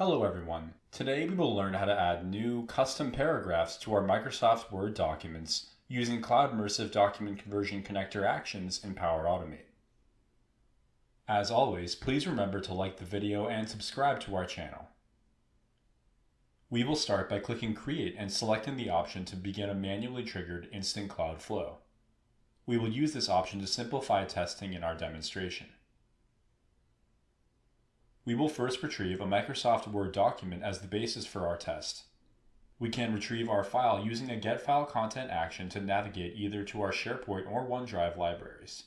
Hello everyone. Today we will learn how to add new custom paragraphs to our Microsoft Word documents using Cloudmersive Document Conversion connector actions in Power Automate. As always, please remember to like the video and subscribe to our channel. We will start by clicking Create and selecting the option to begin a manually triggered instant cloud flow. We will use this option to simplify testing in our demonstration. We will first retrieve a Microsoft Word document as the basis for our test. We can retrieve our file using a getFileContent action to navigate either to our SharePoint or OneDrive libraries.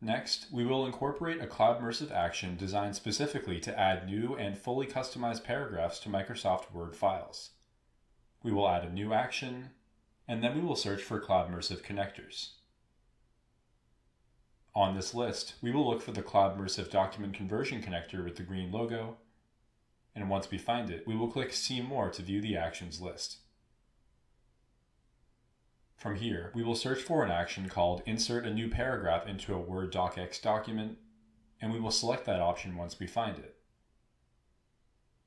Next, we will incorporate a Cloudmersive action designed specifically to add new and fully customized paragraphs to Microsoft Word files. We will add a new action, and then we will search for Cloudmersive connectors. On this list, we will look for the Cloudmersive Document Conversion connector with the green logo, and once we find it, we will click See More to view the actions list. From here, we will search for an action called Insert a New Paragraph into a Word DOCX document, and we will select that option once we find it.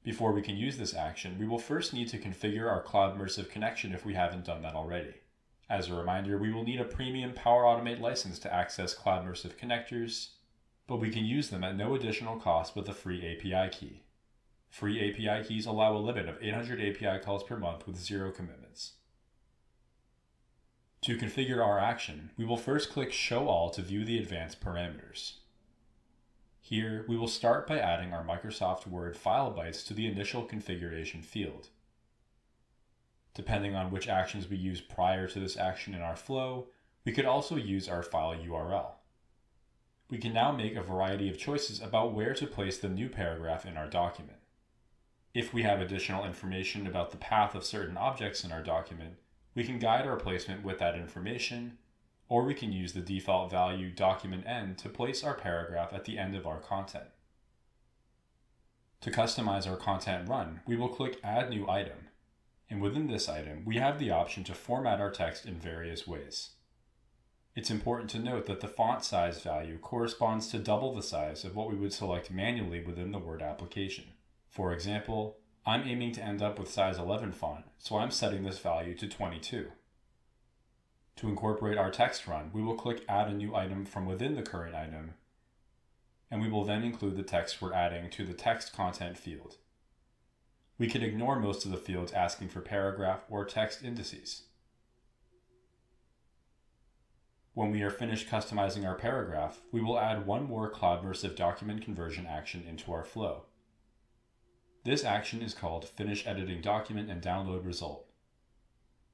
Before we can use this action, we will first need to configure our Cloudmersive connection if we haven't done that already. As a reminder, we will need a premium Power Automate license to access Cloudmersive connectors, but we can use them at no additional cost with a free API key. Free API keys allow a limit of 800 API calls per month with 0 commitments. To configure our action, we will first click Show All to view the advanced parameters. Here, we will start by adding our Microsoft Word file bytes to the initial configuration field. Depending on which actions we use prior to this action in our flow, we could also use our file URL. We can now make a variety of choices about where to place the new paragraph in our document. If we have additional information about the path of certain objects in our document, we can guide our placement with that information, or we can use the default value document end to place our paragraph at the end of our content. To customize our content run, we will click Add New Item. And within this item, we have the option to format our text in various ways. It's important to note that the font size value corresponds to double the size of what we would select manually within the Word application. For example, I'm aiming to end up with size 11 font, so I'm setting this value to 22. To incorporate our text run, we will click Add a New Item from within the current item, and we will then include the text we're adding to the text content field. We can ignore most of the fields asking for paragraph or text indices. When we are finished customizing our paragraph, we will add one more Cloudmersive Document Conversion action into our flow. This action is called Finish Editing Document and Download Result.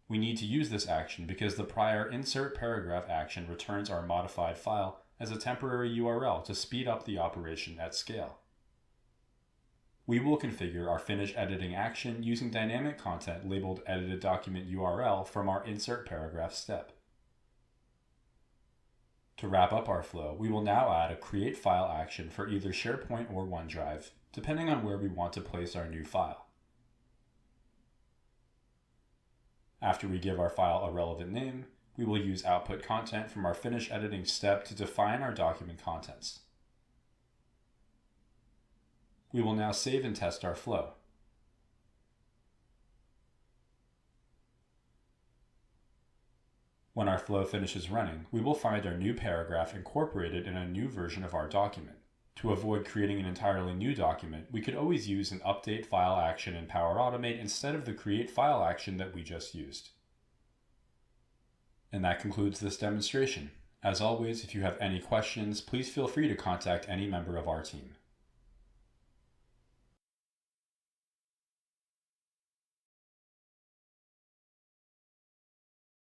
We need to use this action because the prior Insert Paragraph action returns our modified file as a temporary URL to speed up the operation at scale. We will configure our Finish Editing action using dynamic content labeled Edited Document URL from our Insert Paragraph step. To wrap up our flow, we will now add a Create File action for either SharePoint or OneDrive, depending on where we want to place our new file. After we give our file a relevant name, we will use Output Content from our Finish Editing step to define our document contents. We will now save and test our flow. When our flow finishes running, we will find our new paragraph incorporated in a new version of our document. To avoid creating an entirely new document, we could always use an Update File action in Power Automate instead of the Create File action that we just used. And that concludes this demonstration. As always, if you have any questions, please feel free to contact any member of our team.